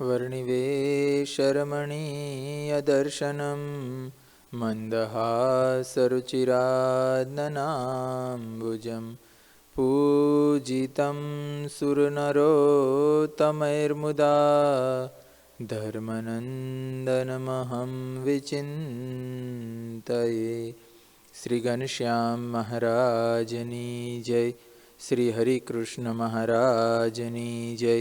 वर्णिवेशरमणीयदर्शनं मन्दहासरुचिरादननाम्बुजं पूजितं सुरनरोत्तमैर्मुदा धर्मनन्दनमहं विचिन्तये। Shri Ghanshyam महाराजनी Jai. Shri Hari Krishna महाराजनी Jai.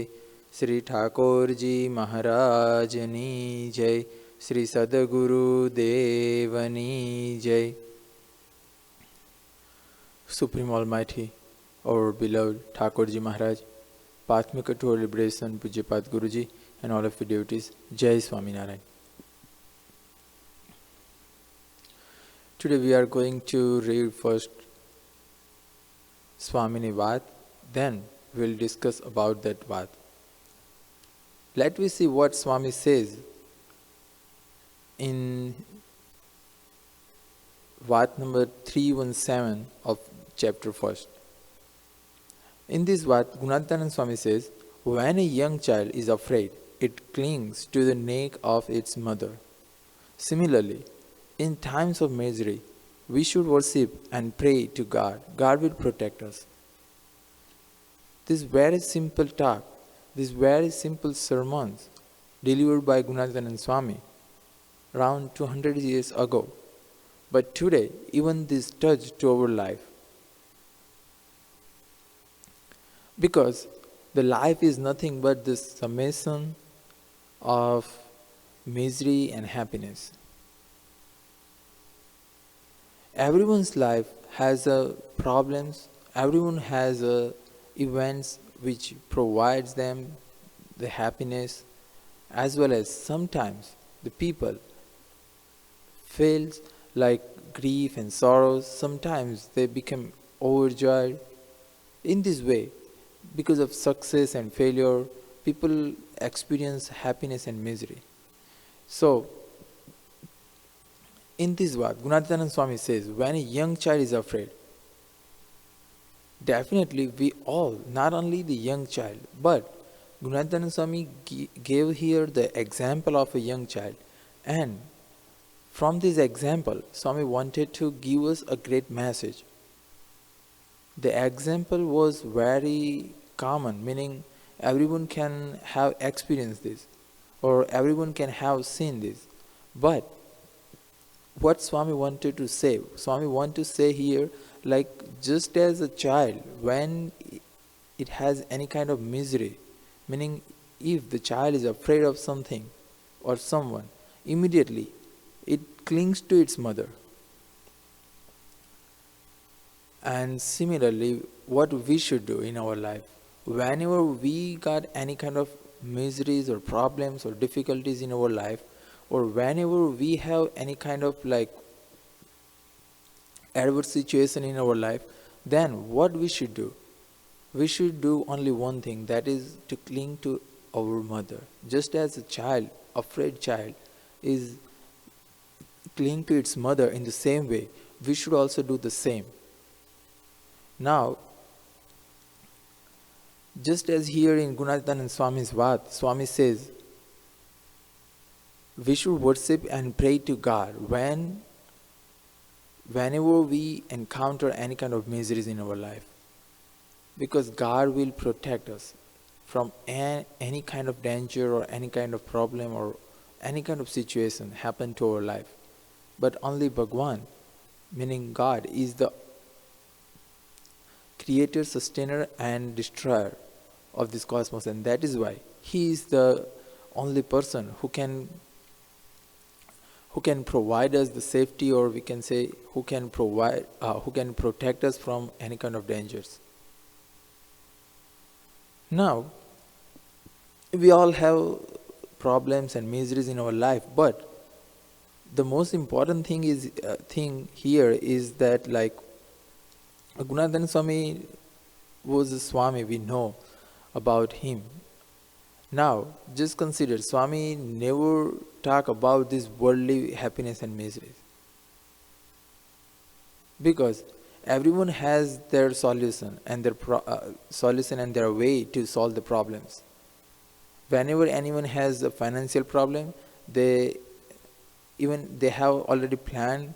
Shri Thakur ji महाराजनी Jai. Shri Sadhguru Devni Jai. Supreme Almighty, our beloved Thakur Ji Maharaj, Pathmika to our liberation, Pujapat Guruji, and all of the devotees, Jai Swaminarayan. Today we are going to read first Swamini Vat, then we will discuss about that Vat. Let me see what Swami says in Vat number 317 of chapter 1st. In this Vat, Gunadhanand Swami says, when a young child is afraid, it clings to the neck of its mother. Similarly, in times of misery, we should worship and pray to God. God will protect us. This very simple talk, these very simple sermons delivered by Gunadhanand Swami around 200 years ago. But today, even this touched to our life. Because the life is nothing but the summation of misery and happiness. Everyone's life has problems, everyone has events which provides them the happiness, as well as sometimes the people feels like grief and sorrows. Sometimes they become overjoyed. In this way, because of success and failure, people experience happiness and misery. So, in this Vat, Gunadhanand Swami says, when a young child is afraid, definitely we all, not only the young child, but Gunadhanand Swami gave here the example of a young child. And from this example, Swami wanted to give us a great message. The example was very common, meaning everyone can have experienced this, or everyone can have seen this. But what Swami wanted to say, Swami wanted to say here, like just as a child, when it has any kind of misery, meaning if the child is afraid of something or someone, immediately it clings to its mother. And similarly, what we should do in our life, whenever we got any kind of miseries or problems or difficulties in our life, or whenever we have any kind of like adverse situation in our life, then what we should do? We should do only one thing, that is to cling to our mother. Just as a child, afraid child, is cling to its mother, in the same way, we should also do the same. Now, just as here in Gunadhanand Swami's Vat, Swami says, we should worship and pray to God whenever we encounter any kind of miseries in our life. Because God will protect us from any kind of danger or any kind of problem or any kind of situation happen to our life. But only Bhagwan, meaning God, is the creator, sustainer and destroyer of this cosmos, and that is why He is the only person who can provide us the safety, or we can say who can protect us from any kind of dangers. Now, we all have problems and miseries in our life, but the most important thing here is that, like, Gunadhanand Swami was a Swami, we know about him. Now, just consider, Swami never talk about this worldly happiness and miseries. Because everyone has their solution and their way to solve the problems. Whenever anyone has a financial problem, they they have already planned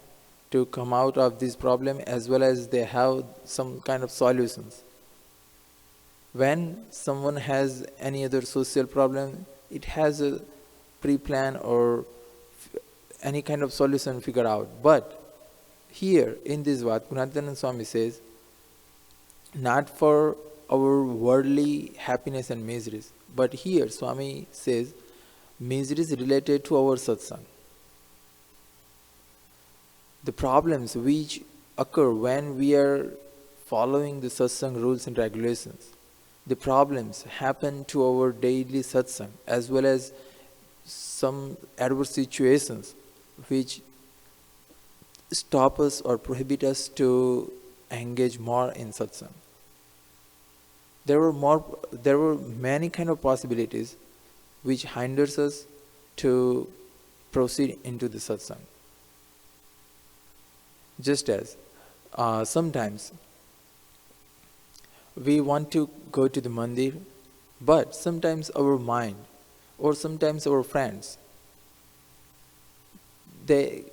to come out of this problem, as well as they have some kind of solutions. When someone has any other social problem, it has a pre-plan or any kind of solution figured out. But here in this what Gunadhanand Swami says, not for our worldly happiness and miseries, but here Swami says miseries related to our satsang. The problems which occur when we are following the satsang rules and regulations, the problems happen to our daily satsang, as well as some adverse situations which stop us or prohibit us to engage more in satsang. There were many kind of possibilities which hinders us to proceed into the satsang. Just as sometimes we want to go to the Mandir, but sometimes our mind or sometimes our friends, they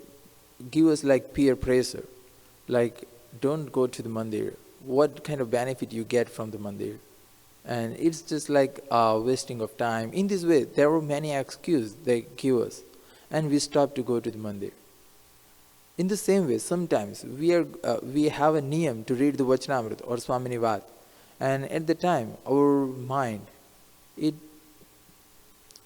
give us like peer pressure, like don't go to the Mandir. What kind of benefit you get from the Mandir? And it's just like a wasting of time. In this way, there were many excuses they give us, and we stop to go to the Mandir. In the same way, sometimes we have a niyam to read the vachnamrut or Swaminarayan, and at the time our mind, it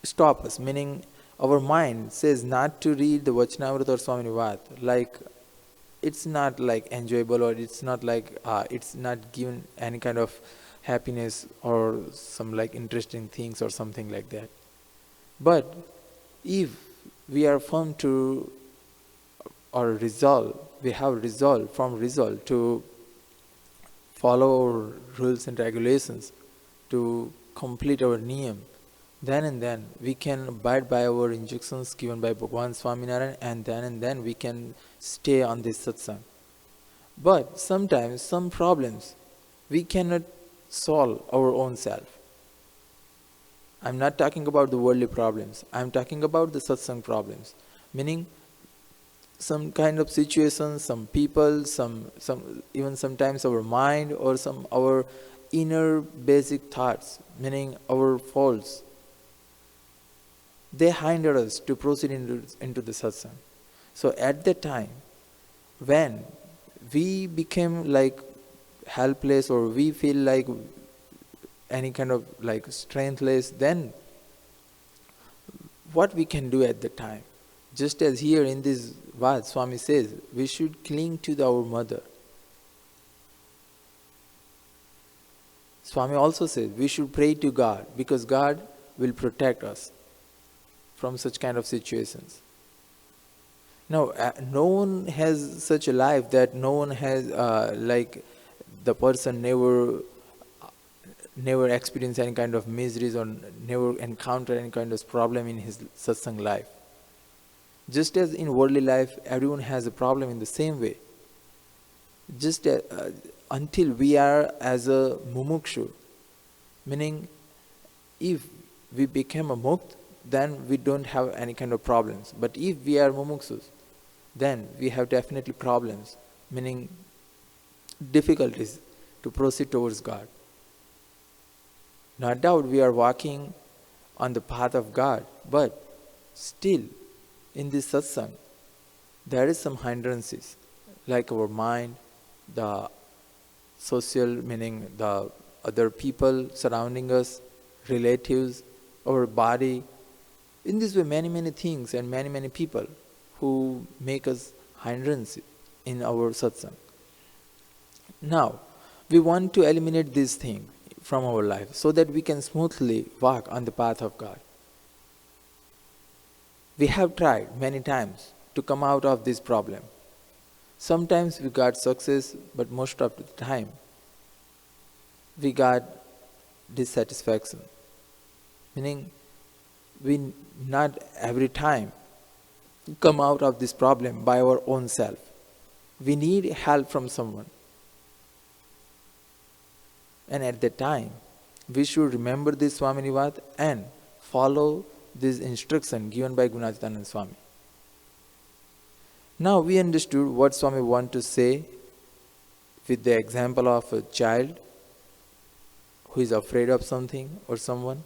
stops us, meaning our mind says not to read the vachnamrut or Swaminarayan, like it's not like enjoyable, or it's not like it's not given any kind of happiness or some like interesting things or something like that. But if we are firm to or resolve, we have resolve to follow our rules and regulations, to complete our niyam, then and then we can abide by our injunctions given by Bhagwan Swaminarayan, and then we can stay on this satsang. But sometimes some problems we cannot solve our own self. I'm not talking about the worldly problems, I'm talking about the satsang problems, meaning some kind of situations, some people, some even sometimes our mind or some our inner basic thoughts, meaning our faults, they hinder us to proceed into the satsang. So at the time when we became like helpless, or we feel like any kind of like strengthless, then what we can do at the time? Just as here in this vad, Swami says, we should cling to our mother. Swami also says we should pray to God, because God will protect us from such kind of situations. Now, no one has such a life that no one has like the person never experienced any kind of miseries or never encountered any kind of problem in his satsang life. Just as in worldly life, everyone has a problem in the same way. Just until we are as a mumukshu, meaning if we become a mukt, then we don't have any kind of problems. But if we are mumukshus, then we have definitely problems, meaning difficulties to proceed towards God. No doubt we are walking on the path of God, but still in this satsang, there is some hindrances, like our mind, the social, meaning the other people surrounding us, relatives, our body. In this way, many things and many people who make us hindrance in our satsang. Now, we want to eliminate this thing from our life so that we can smoothly walk on the path of God. We have tried many times to come out of this problem. Sometimes we got success, but most of the time we got dissatisfaction. Meaning, we not every time come out of this problem by our own self. We need help from someone. And at that time, we should remember this Swaminarayan and follow this instruction given by Gunathananda Swami. Now we understood what Swami want to say with the example of a child who is afraid of something or someone.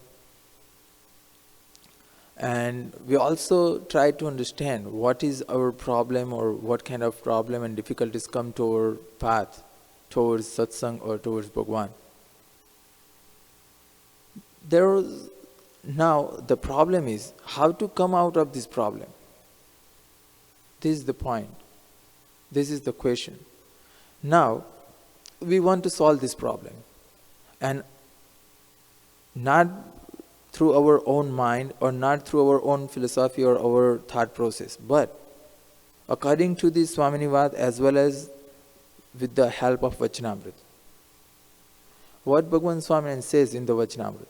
And we also try to understand what is our problem or what kind of problem and difficulties come to our path towards satsang or towards Bhagwan. Now the problem is how to come out of this problem. This is the point. This is the question. Now we want to solve this problem, and not through our own mind or not through our own philosophy or our thought process, but according to the Swaminavad as well as with the help of Vachnamrut. What Bhagwan Swaminarayan says in the Vachnamrut,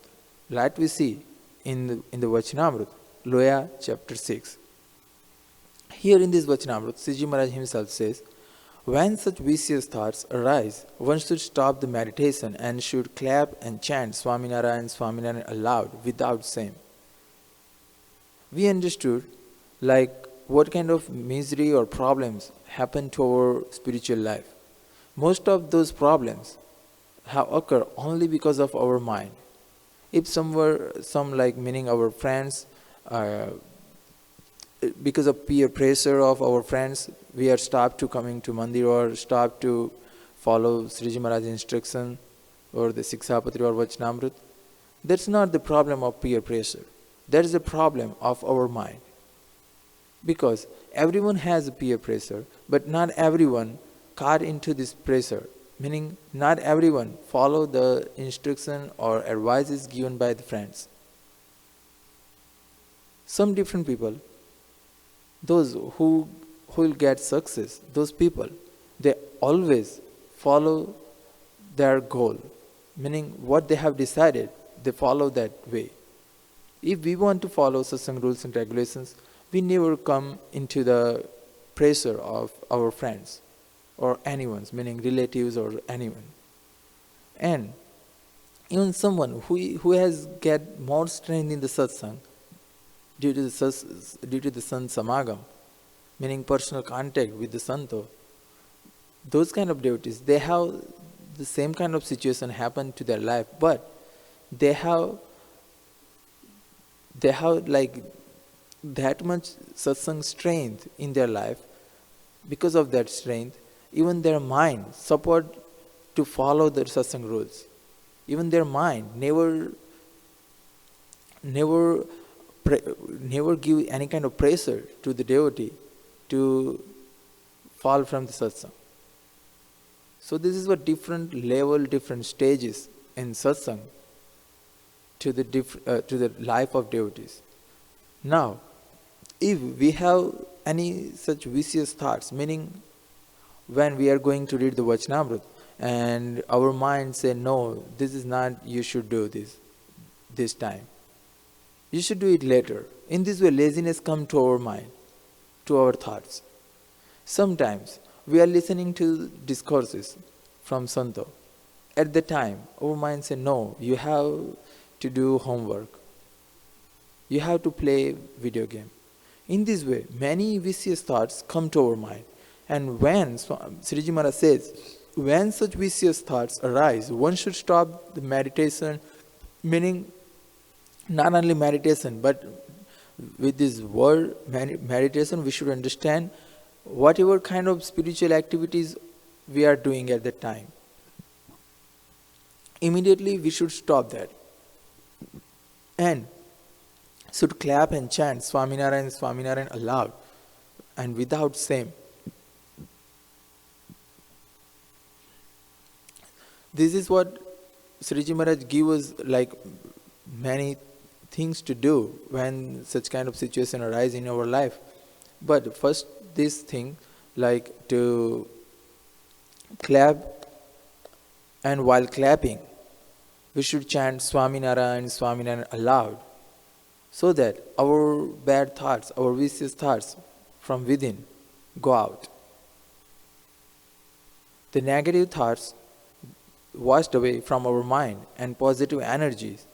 let we see in the Vachnamrut, Loya chapter 6. Here in this Vachnamrut, Sriji Maharaj himself says, when such vicious thoughts arise, one should stop the meditation and should clap and chant Swaminarayan, Swaminarayan aloud without shame. We understood what kind of misery or problems happen to our spiritual life. Most of those problems have occurred only because of our mind. If meaning our friends, because of peer pressure of our friends, we are stopped to coming to Mandir or stopped to follow Sriji Maharaj's instruction or the Siksapatri or Vachnamrut. That's not the problem of peer pressure. That is the problem of our mind. Because everyone has a peer pressure, but not everyone caught into this pressure. Meaning not everyone follow the instruction or advices given by the friends. Some different people, those who will get success, those people, they always follow their goal. Meaning what they have decided, they follow that way. If we want to follow satsang rules and regulations, we never come into the pressure of our friends or anyone's, meaning relatives or anyone. And even someone who has get more strength in the satsang due to the sant samagam, meaning personal contact with the santo, those kind of devotees, they have the same kind of situation happen to their life, but they have that much satsang strength in their life. Because of that strength, even their mind support to follow the satsang rules. Even their mind never give any kind of pressure to the devotee to fall from the satsang. So this is what different level, different stages in satsang to the life of devotees. Now, if we have any such vicious thoughts, meaning when we are going to read the Vachnamrut and our mind say, no, this is not, you should do this time. You should do it later. In this way, laziness comes to our mind, to our thoughts. Sometimes we are listening to discourses from Santo. At the time, our mind say, no, you have to do homework. You have to play video game. In this way, many vicious thoughts come to our mind. And when Sriji Maharaj says, when such vicious thoughts arise, one should stop the meditation, meaning not only meditation, but with this word meditation, we should understand whatever kind of spiritual activities we are doing at that time. Immediately we should stop that. And should clap and chant Swaminarayan, Swaminarayan aloud and without shame. This is what Sriji Maharaj gives us many things to do when such kind of situation arise in our life. But first this thing, to clap, and while clapping, we should chant Swaminarayan, Swaminarayan aloud, so that our bad thoughts, our vicious thoughts from within go out. The negative thoughts washed away from our mind and positive energies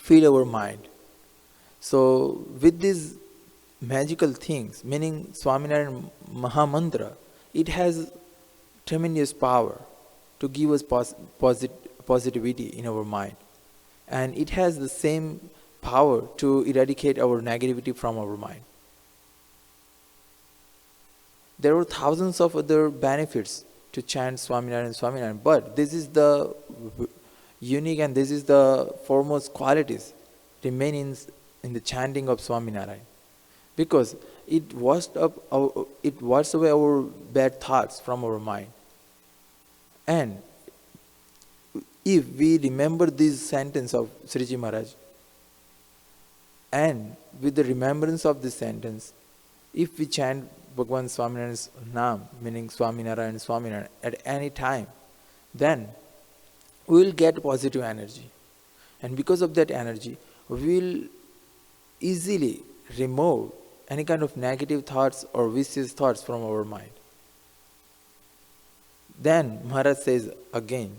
feed our mind. So with these magical things, meaning Swaminarayan Mahamantra, it has tremendous power to give us positivity in our mind. And it has the same power to eradicate our negativity from our mind. There are thousands of other benefits to chant Swaminarayan, Swaminarayan, but this is the unique and this is the foremost qualities remain in the chanting of Swaminarayan. Because it washed away our bad thoughts from our mind. And if we remember this sentence of Sriji Maharaj, and with the remembrance of this sentence, if we chant Bhagwan Swaminarayan's Naam, meaning Swaminarayan, Swaminarayan, at any time, then we will get positive energy. And because of that energy, we will easily remove any kind of negative thoughts or vicious thoughts from our mind. Then Maharaj says again,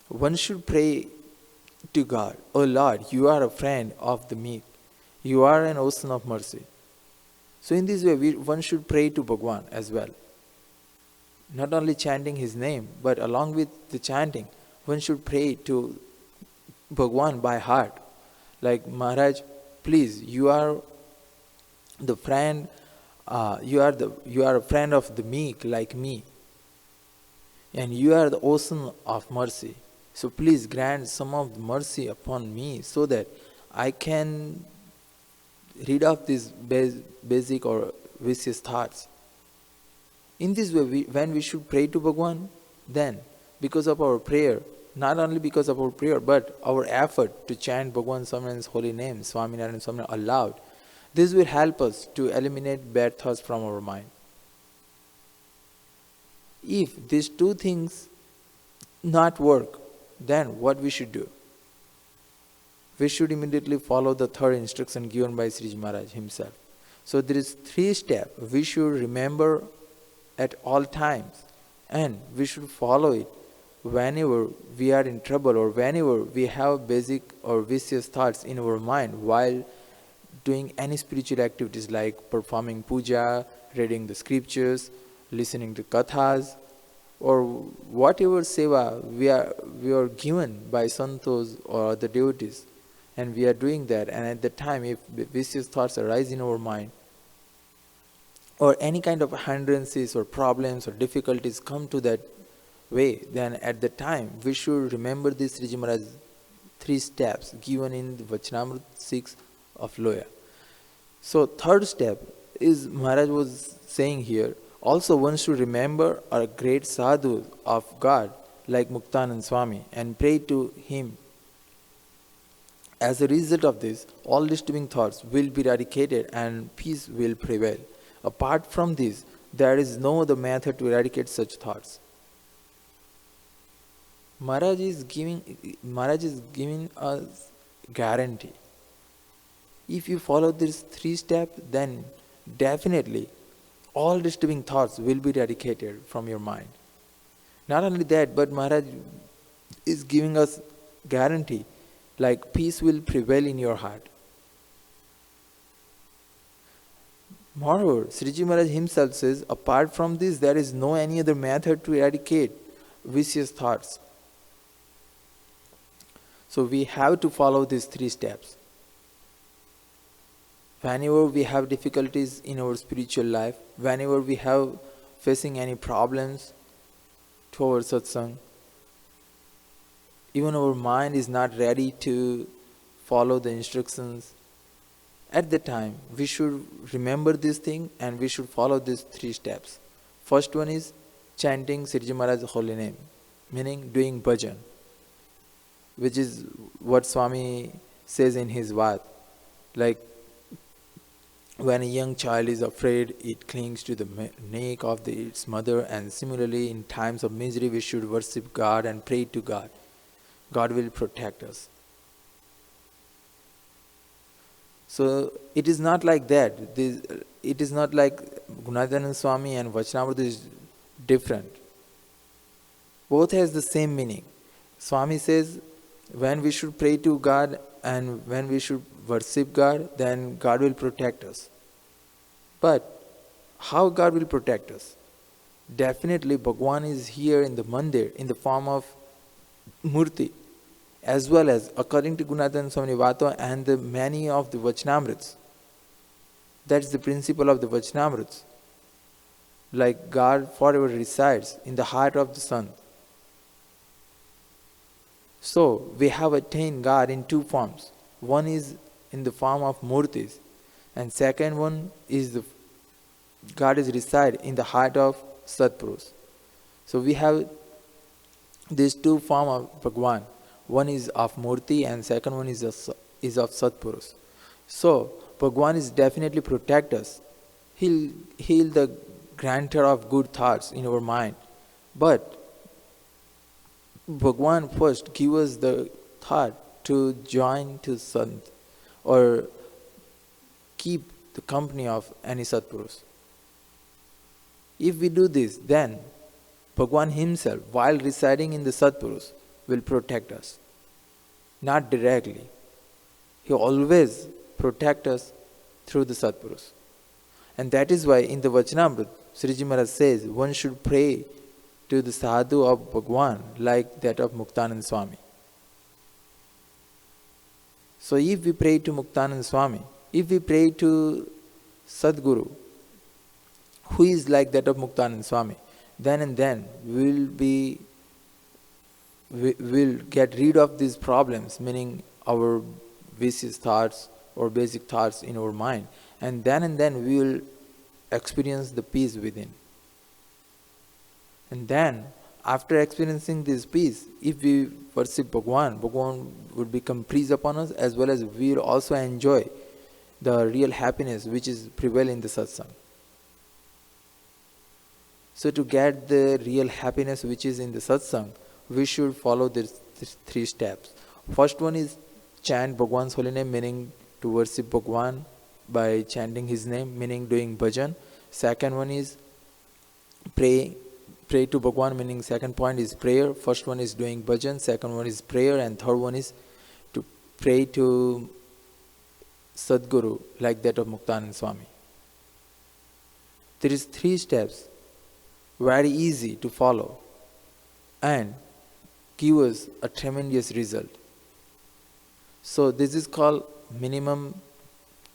one should pray to God, "O Lord, you are a friend of the meek. You are an ocean of mercy." So in this way, one should pray to Bhagwan as well. Not only chanting his name, but along with the chanting, one should pray to Bhagwan by heart. Like, Maharaj, please, you are the friend, you are a friend of the meek like me. And you are the ocean of mercy. So please grant some of the mercy upon me so that I can rid of these basic or vicious thoughts. In this way, when we should pray to Bhagwan, then because of our prayer, not only because of our prayer, but our effort to chant Bhagwan Swaminarayan's holy name, Swaminarayan Swaminarayan aloud, this will help us to eliminate bad thoughts from our mind. If these two things not work, then what we should do? We should immediately follow the third instruction given by Sriji Maharaj himself. So there is 3 steps we should remember at all times, and we should follow it whenever we are in trouble or whenever we have basic or vicious thoughts in our mind while doing any spiritual activities like performing puja, reading the scriptures, listening to kathas, or whatever seva we are given by santos or the devotees, and we are doing that. And at the time, if vicious thoughts arise in our mind, or any kind of hindrances or problems or difficulties come to that way, then at the time we should remember this Sriji Maharaj's 3 steps given in the Vachnamrut 6 of Loya. So third step is Maharaj was saying here, also one should remember a great sadhu of God like Muktanand Swami and pray to him. As a result of this, all disturbing thoughts will be eradicated and peace will prevail. Apart from this, there is no other method to eradicate such thoughts. Maharaj is giving us guarantee. If you follow these 3 steps, then definitely all disturbing thoughts will be eradicated from your mind. Not only that, but Maharaj is giving us guarantee like peace will prevail in your heart. Moreover, Sriji Maharaj himself says, apart from this, there is no any other method to eradicate vicious thoughts. So we have to follow these 3 steps. Whenever we have difficulties in our spiritual life, whenever we have facing any problems to our satsang, even our mind is not ready to follow the instructions, at the time we should remember this thing and we should follow these 3 steps. First one is chanting Sriji Maharaj's holy name, meaning doing bhajan, which is what Swami says in his Vad. Like, when a young child is afraid, it clings to the neck of its mother, and similarly in times of misery we should worship God and pray to God. God will protect us. So it is not like that. It is not like Gunadhanand Swami and Vachnamrut is different. Both has the same meaning. Swami says when we should pray to God and when we should worship God, then God will protect us. But how God will protect us? Definitely Bhagwan is here in the Mandir in the form of Murti, as well as according to Gunadhan Swami Vato and the many of the vachnamruts. That's the principle of the vachnamruts. Like God forever resides in the heart of the Son. So we have attained God in two forms. One is in the form of murtis, and second one is the God is reside in the heart of Satpurus. So we have these two forms of Bhagwan. One is of Murti and second one is of Satpurus. So Bhagwan is definitely protect us. He'll the grantor of good thoughts in our mind. But Bhagwan first give us the thought to join to Sant or keep the company of any Satpurus. If we do this, then Bhagwan himself, while residing in the Satpurus, will protect us. Not directly. He always protects us through the Satpurus. And that is why in the Vachnamrut, Sriji Maharaj says one should pray to the sadhu of Bhagwan like that of Muktanand Swami. So if we pray to Muktanand Swami, if we pray to Sadguru, who is like that of Muktanand Swami, then and then we'll get rid of these problems, meaning our vicious thoughts or basic thoughts in our mind, and then we will experience the peace within. And then, after experiencing this peace, if we worship Bhagwan, Bhagwan would become pleased upon us, as well as we will also enjoy the real happiness which is prevail in the satsang. So to get the real happiness which is in the satsang, we should follow these three steps. First one is chant Bhagwan's holy name, meaning to worship Bhagwan by chanting his name, meaning doing bhajan. Second one is pray to Bhagwan, meaning second point is prayer. First one is doing bhajan, second one is prayer, and third one is to pray to Sadguru like that of Muktanand Swami. There is three steps, very easy to follow and give us a tremendous result. So this is called minimum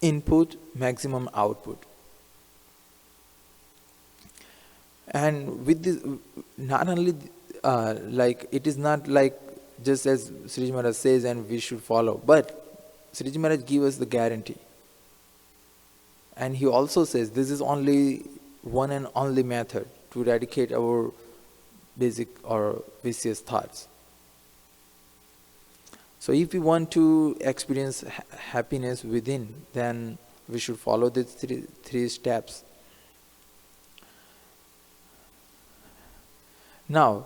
input, maximum output. And with this, not only like it is not like just as Sriji Maharaj says and we should follow, but Sriji Maharaj gives us the guarantee. And he also says this is only one and only method to eradicate our basic or vicious thoughts. So if we want to experience happiness within, then we should follow these three steps. Now,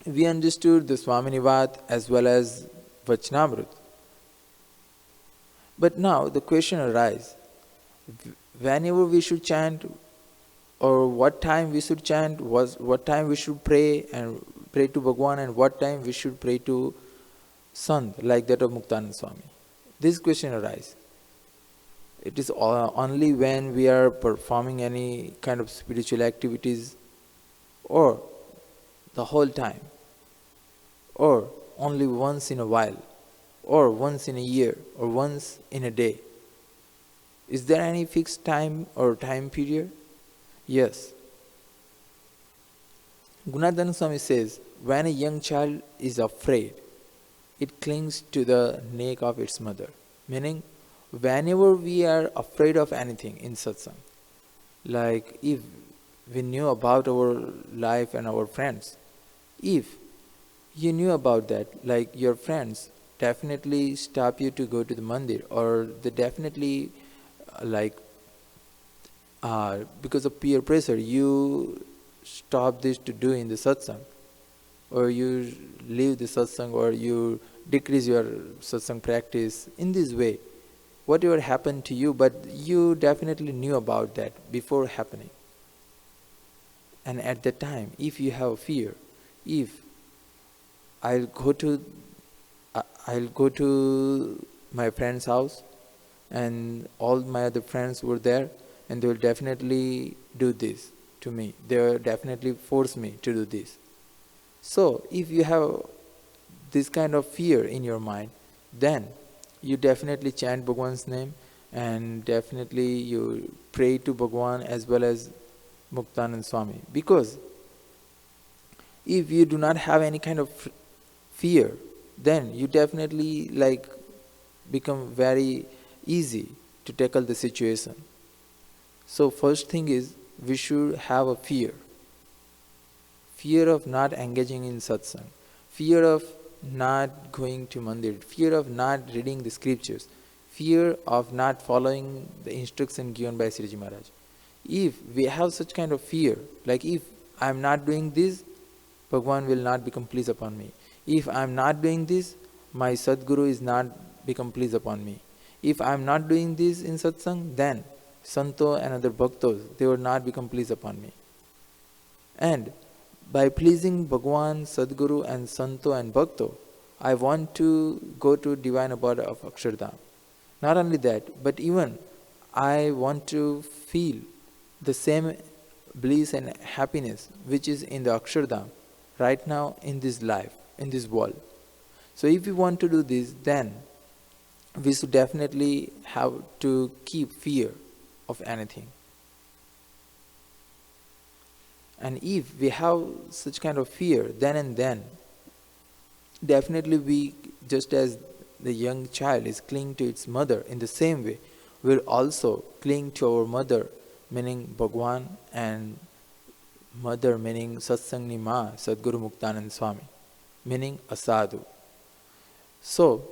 we understood the Swaminarayan as well as Vachnamrut. But now the question arises, whenever we should chant, or what time we should chant, what time we should pray and pray to Bhagwan, and what time we should pray to Sant like that of Muktanand Swami. This question arises. It is only when we are performing any kind of spiritual activities, or the whole time, or only once in a while, or once in a year, or once in a day. Is there any fixed time or time period? Yes. Gunadhan Swami says, when a young child is afraid, it clings to the neck of its mother. Meaning, whenever we are afraid of anything in satsang, like if we knew about our life and our friends, if you knew about that, like your friends definitely stop you to go to the Mandir, or they definitely because of peer pressure, you stop this to do in the satsang, or you leave the satsang, or you decrease your satsang practice in this way. Whatever happened to you, but you definitely knew about that before happening. And at that time, if you have fear, if I'll go to my friend's house, and all my other friends were there, and they will definitely do this to me. They will definitely force me to do this. So, if you have this kind of fear in your mind, then you definitely chant Bhagwan's name, and definitely you pray to Bhagwan as well as Muktanand Swami. Because if you do not have any kind of fear, then you definitely become very easy to tackle the situation. So first thing is, we should have a fear. Fear of not engaging in satsang, fear of not going to Mandir, fear of not reading the scriptures, fear of not following the instruction given by Sriji Maharaj. If we have such kind of fear, like if I am not doing this, Bhagwan will not become pleased upon me. If I am not doing this, my Sadguru is not become pleased upon me. If I am not doing this in satsang, then Santo and other Bhaktos, they will not become pleased upon me. And by pleasing Bhagwan, Sadguru and Santo and Bhakto, I want to go to divine abode of Akshardham. Not only that, but even I want to feel the same bliss and happiness which is in the Akshardham right now in this life, in this world. So if we want to do this, then we should definitely have to keep fear of anything. And if we have such kind of fear, then definitely we, just as the young child is clinging to its mother, in the same way, we'll also cling to our mother, meaning Bhagwan, and mother meaning Satsangni Ma, Sadguru Muktanand Swami, meaning a sadhu. So,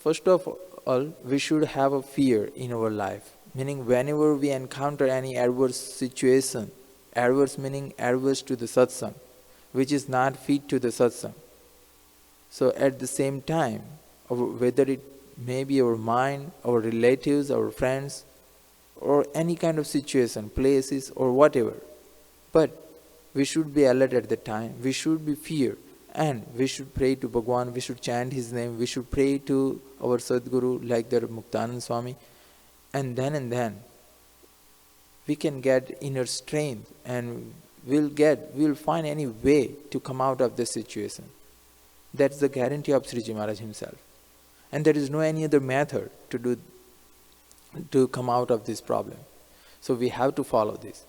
first of all, we should have a fear in our life, meaning whenever we encounter any adverse situation, adverse meaning adverse to the satsang, which is not fit to the satsang. So at the same time, whether it may be our mind, our relatives, our friends, or any kind of situation, places or whatever, but we should be alert at the time, we should be fear, and we should pray to Bhagwan, we should chant his name, we should pray to our Sadguru like the Muktanand Swami, and then we can get inner strength, and we'll find any way to come out of this situation. That's the guarantee of Sriji Maharaj himself. And there is no any other method to come out of this problem. So we have to follow this.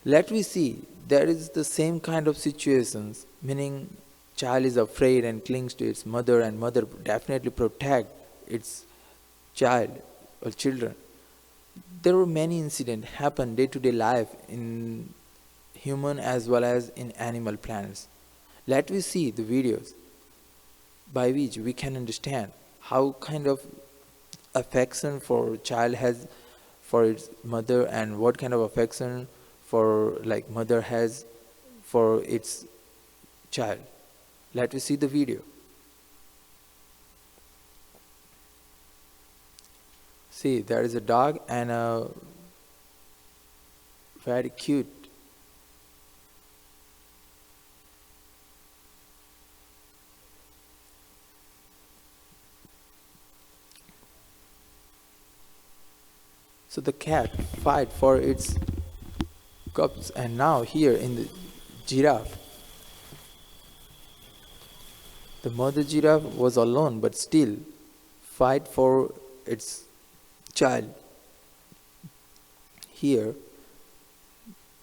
Let we see, there is the same kind of situations, meaning child is afraid and clings to its mother, and mother definitely protect its child or children. There were many incidents happen day-to-day life in human as well as in animal planets. Let we see the videos by which we can understand how kind of affection for child has for its mother, and what kind of affection for mother has for its child. Let us see the video. See, there is a dog and a very cute so the cat fight for its cubs, and now here in the giraffe, the mother giraffe was alone but still fight for its child. Here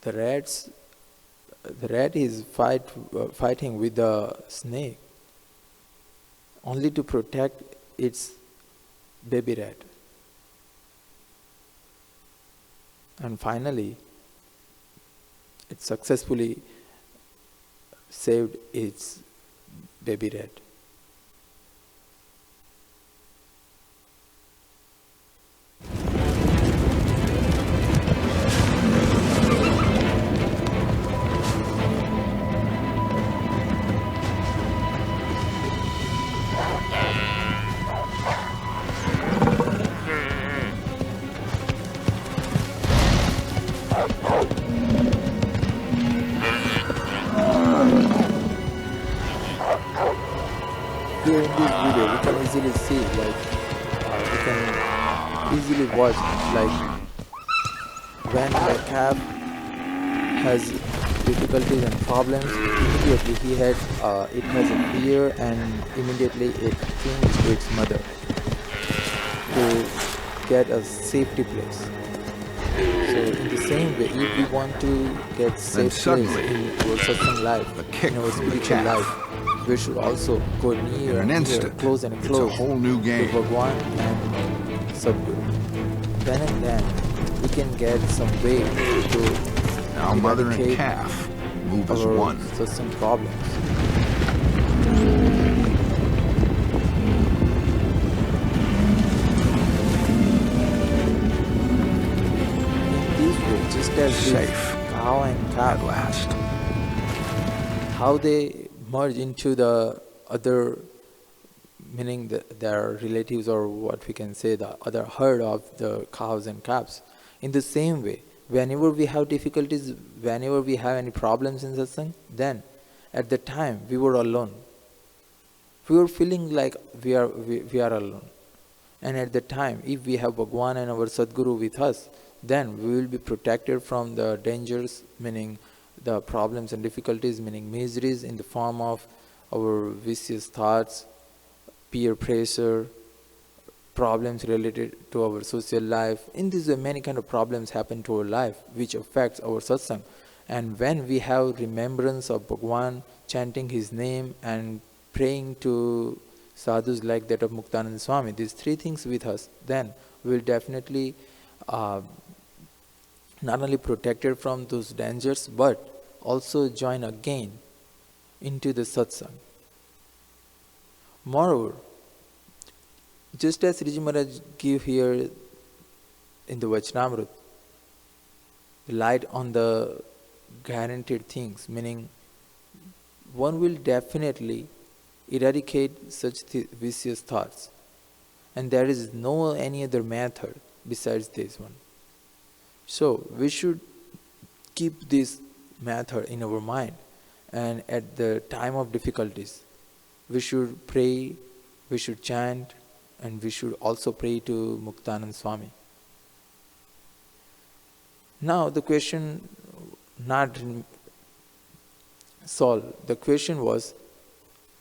the rat is fighting with the snake only to protect its baby rat. And finally, it successfully saved its baby rat. Here in this video, we can easily see, like, we can easily watch, like, when the calf has difficulties and problems, immediately it has a fear, and immediately it clings to its mother to get a safety place. So in the same way, if we want to get safe place in our satsang life, in our spiritual life, we should also go near and near, close and close to Bhagwan and Sadguru. Then and then, we can get some way to now mother and calf move as one. Satsang problems. Just as safe cow and calf at last, how they merge into the other, meaning their relatives, or what we can say, the other herd of the cows and calves. In the same way, whenever we have difficulties, whenever we have any problems in satsang, then at the time we were alone. We were feeling like we are alone. And at the time, if we have Bhagwan and our Sadguru with us, then we will be protected from the dangers, meaning the problems and difficulties, meaning miseries in the form of our vicious thoughts, peer pressure, problems related to our social life. In this way, many kind of problems happen to our life which affects our satsang. And when we have remembrance of Bhagwan, chanting his name and praying to sadhus like that of Muktananda Swami, these three things with us, then we will definitely not only protected from those dangers, but also join again into the satsang. Moreover, just as Sriji Maharaj give here in the vachnamrut, the light on the guaranteed things, meaning one will definitely eradicate such vicious thoughts, and there is no any other method besides this one. So we should keep this method in our mind, and at the time of difficulties, we should pray, we should chant, and we should also pray to Muktananda Swami. Now the question not solved. The question was,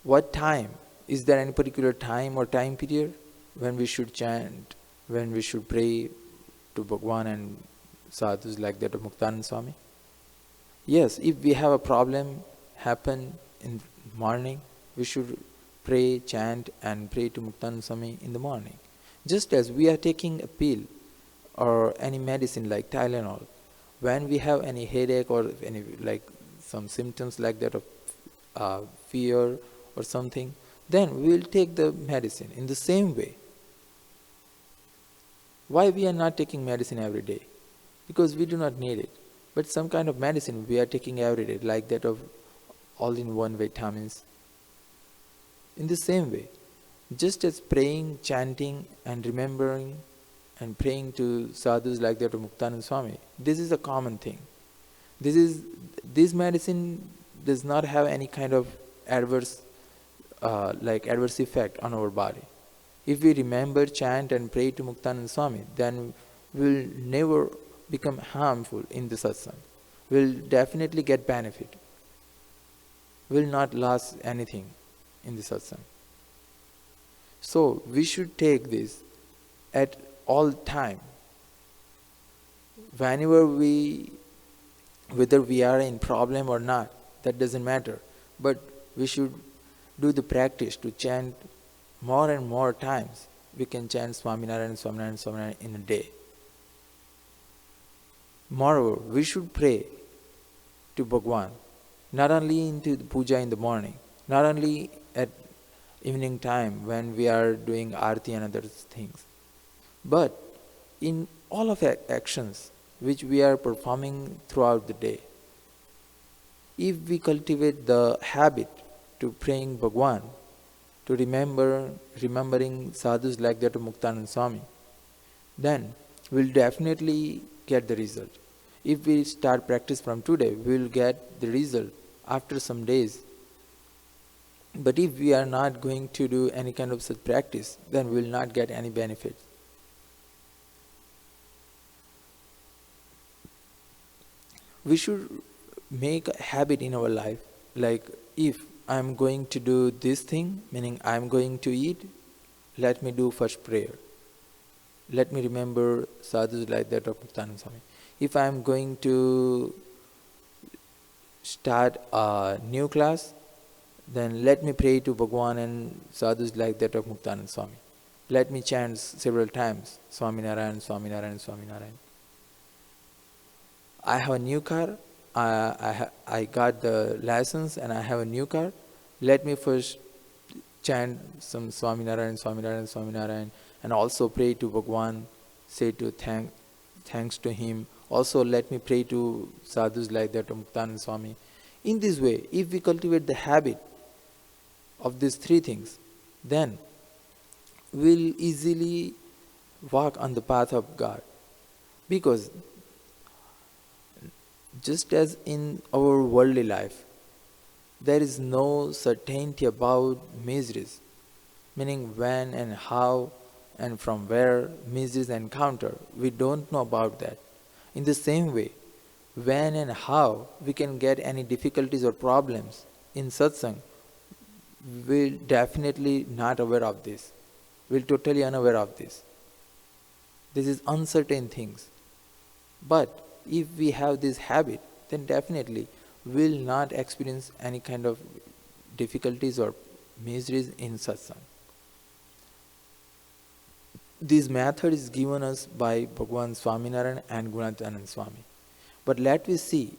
what time? Is there any particular time or time period when we should chant, when we should pray to Bhagwan and sadhus like that of Muktananda Swami? Yes, if we have a problem happen in morning, we should pray, chant and pray to Muktananda Swami in the morning. Just as we are taking a pill or any medicine like Tylenol, when we have any headache or any like some symptoms like that of fear or something, then we will take the medicine. In the same way, why we are not taking medicine every day? Because we do not need it. But some kind of medicine we are taking every day, like that of all-in-one vitamins. In the same way, just as praying, chanting and remembering and praying to sadhus like that of Muktananda Swami, this is a common thing. This medicine does not have any kind of adverse effect on our body. If we remember, chant and pray to Muktananda Swami, then we will never become harmful in the satsang. We will definitely get benefit. We will not lose anything in the satsang. So we should take this at all time. Whenever whether we are in problem or not, that doesn't matter. But we should do the practice to chant more and more times. We can chant Swaminarayan, Swaminarayan, Swaminarayan in a day. Moreover, we should pray to Bhagwan, not only into the puja in the morning, not only at evening time when we are doing arti and other things, but in all of our actions which we are performing throughout the day. If we cultivate the habit to praying Bhagwan, to remembering sadhus like that of Muktananda Swami, then we'll definitely get the result. If we start practice from today, we will get the result after some days. But if we are not going to do any kind of such practice, then we will not get any benefit. We should make a habit in our life, like if I am going to do this thing, meaning I am going to eat, let me do first prayer. Let me remember sadhus like that of Muktanand Swami. If I am going to start a new class, then let me pray to Bhagwan and sadhus like that of Muktanand Swami. Let me chant several times, Swaminarayan, Swaminarayan, Swaminarayan. I have a new car, I got the license and I have a new car. Let me first chant some Swaminarayan, Swaminarayan, Swaminarayan, and also pray to Bhagwan, say to thanks to him. Also let me pray to sadhus like that of Muktanand Swami. In this way, if we cultivate the habit of these three things, then we'll easily walk on the path of God. Because just as in our worldly life, there is no certainty about miseries, meaning when and how and from where miseries encounter. We don't know about that. In the same way, when and how we can get any difficulties or problems in satsang, we're definitely not aware of this. We're totally unaware of this. This is uncertain things. But if we have this habit, then definitely we'll not experience any kind of difficulties or miseries in satsang. This method is given us by Bhagwan Swaminarayan and Gunadhanand Swami. But let me see,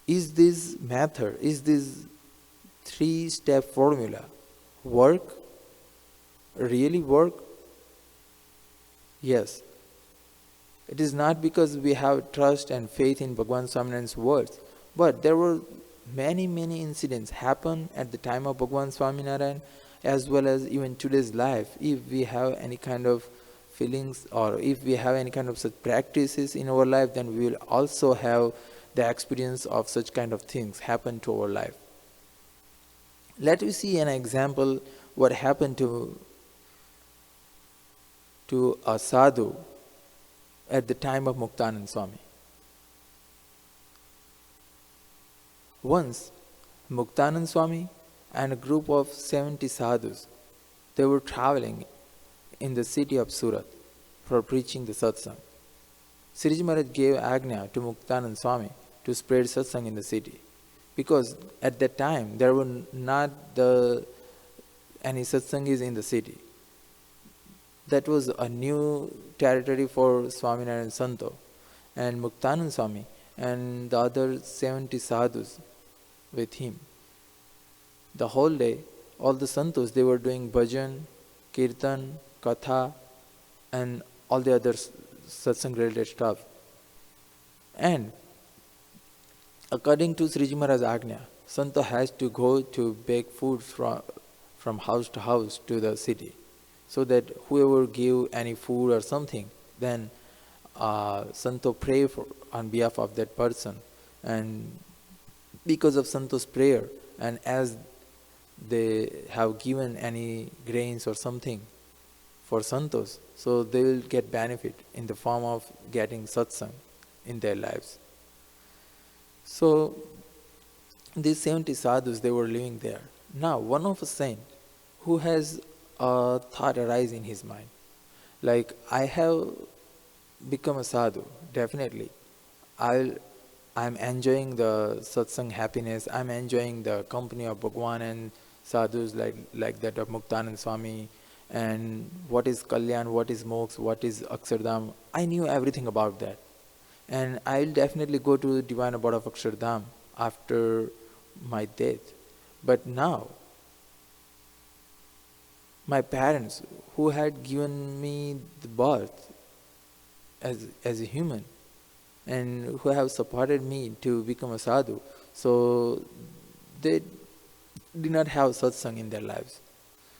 is this method, is this three-step formula really work? Yes. It is not because we have trust and faith in Bhagwan Swaminarayan's words, but there were many incidents happen at the time of Bhagwan Swaminarayan, as well as even today's life. If we have any kind of feelings or if we have any kind of such practices in our life, then we will also have the experience of such kind of things happen to our life. Let us see an example what happened to a sadhu at the time of Muktanand Swami. Once, Muktanand Swami and a group of 70 sadhus, they were traveling in the city of Surat for preaching the satsang. Sriji Maharaj gave Agnya to Muktanand Swami to spread satsang in the city, because at that time there were not any satsangis in the city. That was a new territory for Swaminarayan Santo, and Muktanand Swami and the other 70 sadhus with him. The whole day, all the santos, they were doing bhajan, kirtan, katha, and all the other satsang related stuff. And according to Sriji Maharaj Agnya, Santo has to go to beg food from house to house to the city, so that whoever give any food or something, then Santo pray on behalf of that person. And because of Santo's prayer, and as they have given any grains or something for Santos, so they will get benefit in the form of getting satsang in their lives. So these 70 sadhus, they were living there. Now one of a saint who has a thought arise in his mind, like, I have become a sadhu, definitely I'm enjoying the satsang happiness, I'm enjoying the company of Bhagwan and sadhus like that of Muktanand Swami, and what is Kalyan, what is Moksha, what is Akshardham. I knew everything about that, and I'll definitely go to the divine abode of Akshardham after my death. But now, my parents, who had given me the birth as a human, and who have supported me to become a sadhu, so they did not have satsang in their lives.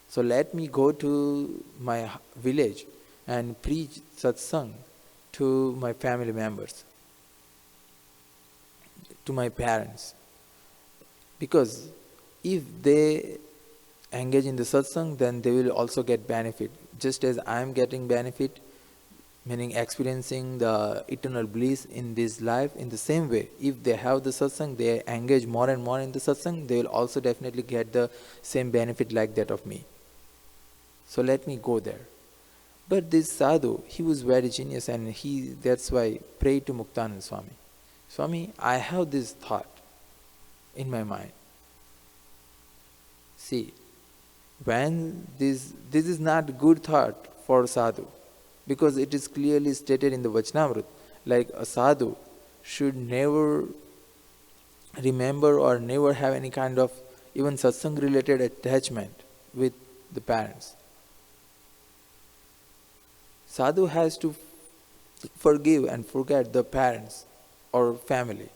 So let me go to my village and preach satsang to my family members, to my parents. Because if they engage in the satsang, then they will also get benefit. Just as I am getting benefit, meaning experiencing the eternal bliss in this life, in the same way, if they have the satsang, they engage more and more in the satsang, they will also definitely get the same benefit like that of me. So let me go there. But this sadhu, he was very genius, and that's why prayed to Muktanand Swami. Swami, I have this thought in my mind. See, when this is not good thought for sadhu, because it is clearly stated in the vachnamrut, like a sadhu should never remember or never have any kind of even satsang related attachment with the parents. Sadhu has to forgive and forget the parents or family.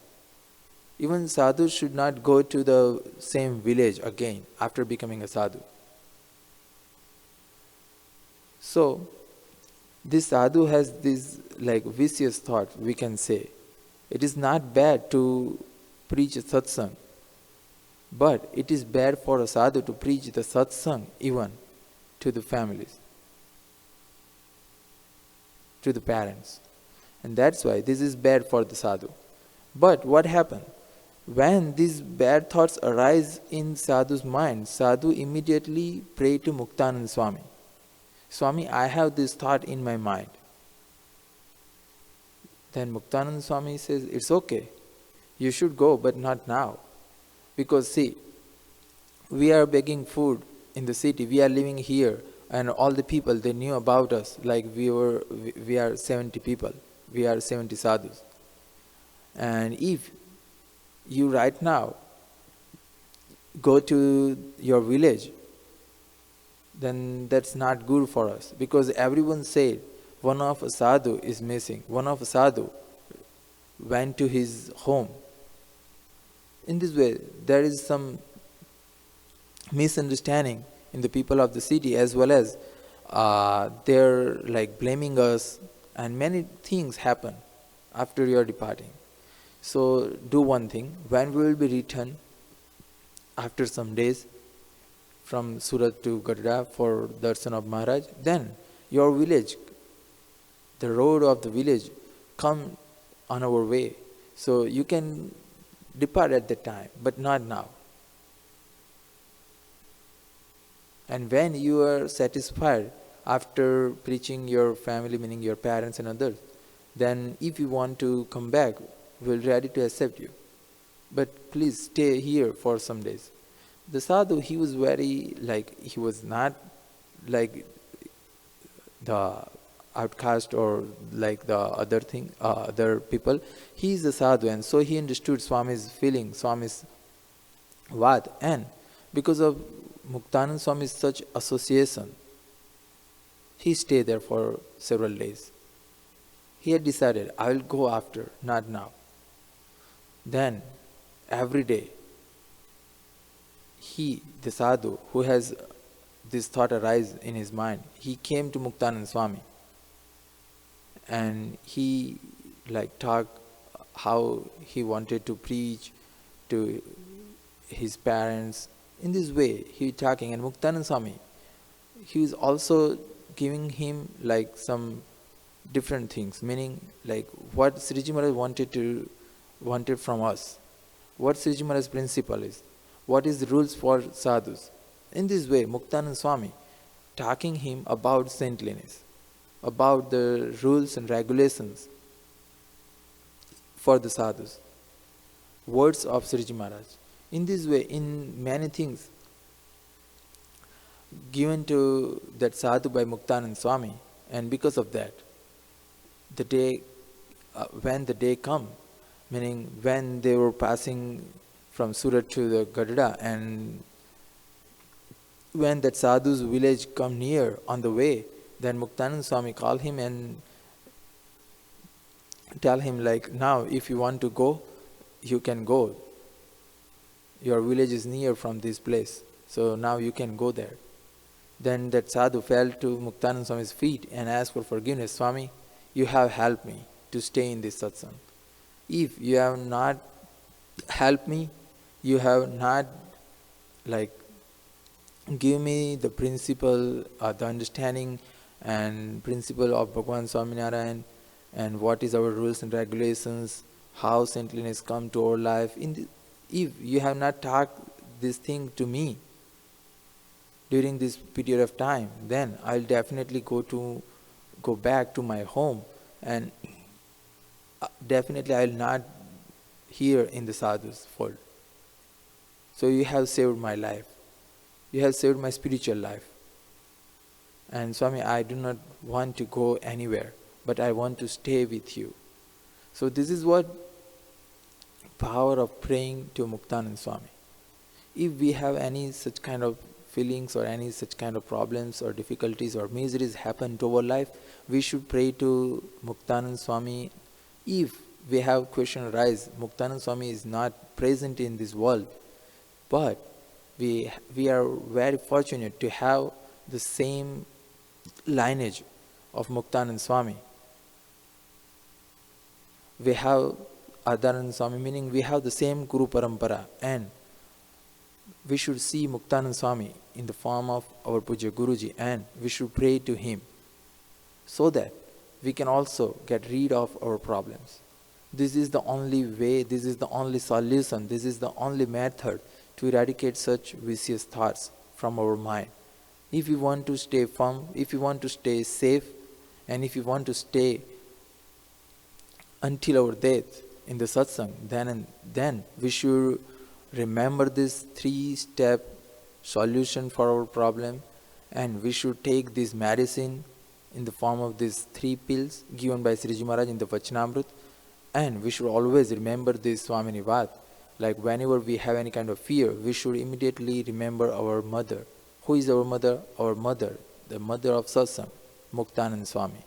Even sadhu should not go to the same village again after becoming a sadhu. So, this sadhu has this like vicious thought, we can say. It is not bad to preach a satsang, but it is bad for a sadhu to preach the satsang even to the families, to the parents. And that's why this is bad for the sadhu. But what happened? When these bad thoughts arise in sadhu's mind, sadhu immediately prayed to Muktanand Swami. Swami, I have this thought in my mind. Then Muktanand Swami says, it's okay. You should go, but not now. Because see, we are begging food in the city. We are living here, and all the people, they knew about us. Like we are 70 people. We are 70 sadhus. And if you right now go to your village, then that's not good for us, because everyone said one of a sadhu is missing. One of a sadhu went to his home. In this way, there is some misunderstanding in the people of the city, as well as they're like blaming us, and many things happen after your departing. So do one thing. When we will be returned after some days from Surat to Gadra for darshan of Maharaj, then your village, the road of the village, come on our way. So you can depart at that time, but not now. And when you are satisfied after preaching your family, meaning your parents and others, then if you want to come back, we are ready to accept you. But please stay here for some days. The sadhu, he was very he was not like the outcast or like the other people. He is a sadhu, and so he understood Swami's feeling, Swami's vad, and because of Muktanand Swami's such association, he stayed there for several days. He had decided, I will go after, not now. Then, every day, the sadhu, who has this thought arise in his mind, he came to Muktanand Swami, and he talked how he wanted to preach to his parents. In this way, he was talking, and Muktanand Swami, he was also giving him some different things, meaning what Sriji Maharaj wanted from us, what Sriji Maharaj's principle is, what is the rules for sadhus. In this way, Muktanand Swami talking him about saintliness, about the rules and regulations for the sadhus, words of Sriji Maharaj. In this way, in many things given to that sadhu by Muktanand Swami, and because of that, the day when the day come, meaning when they were passing from Surat to the Gadda, and when that sadhu's village come near on the way, then Muktanand Swami call him and tell him now if you want to go, you can go. Your village is near from this place, so now you can go there. Then that sadhu fell to Muktanand Swami's feet and asked for forgiveness. Swami, you have helped me to stay in this satsang. If you have not helped me, you have not like give me the principle, the understanding and principle of Bhagwan Swaminarayan, and what is our rules and regulations, how saintliness come to our life. If you have not taught this thing to me during this period of time, then I'll definitely go back to my home, and definitely I'll not here in the sadhu's fold. So you have saved my life. You have saved my spiritual life. And Swami, I do not want to go anywhere, but I want to stay with you. So this is what power of praying to Muktanand Swami. If we have any such kind of feelings or any such kind of problems or difficulties or miseries happen to our life, we should pray to Muktanand Swami. If we have question arise, Muktanand Swami is not present in this world, but we are very fortunate to have the same lineage of Muktanand Swami. We have Adhanand Swami, meaning we have the same Guru Parampara, and we should see Muktanand Swami in the form of our Puja Guruji, and we should pray to him so that we can also get rid of our problems. This is the only way, this is the only solution, this is the only method to eradicate such vicious thoughts from our mind. If we want to stay firm, if we want to stay safe, and if we want to stay until our death in the satsang, then we should remember this 3-step solution for our problem, and we should take this medicine in the form of these 3 pills given by Sriji Maharaj in the vachnamrut, and we should always remember this Swamini Vat. Like whenever we have any kind of fear, we should immediately remember our mother. Who is our mother? Our mother, the mother of satsang, Muktanand Swami.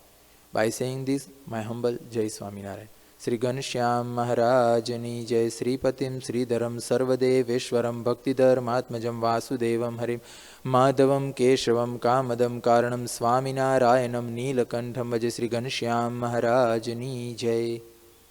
By saying this, my humble Jai Swaminarayan. Shri Ghanshyamprakashdasji Jai Shri Patim Sridharam Sarvadeveshwaram Bhaktidharmatmajam Vasudevam Harim Madhavam Keshavam Kamadam Karanam Swaminarayanam Neelakantham Bhaja Shri Ghanshyamprakashdasji Jai.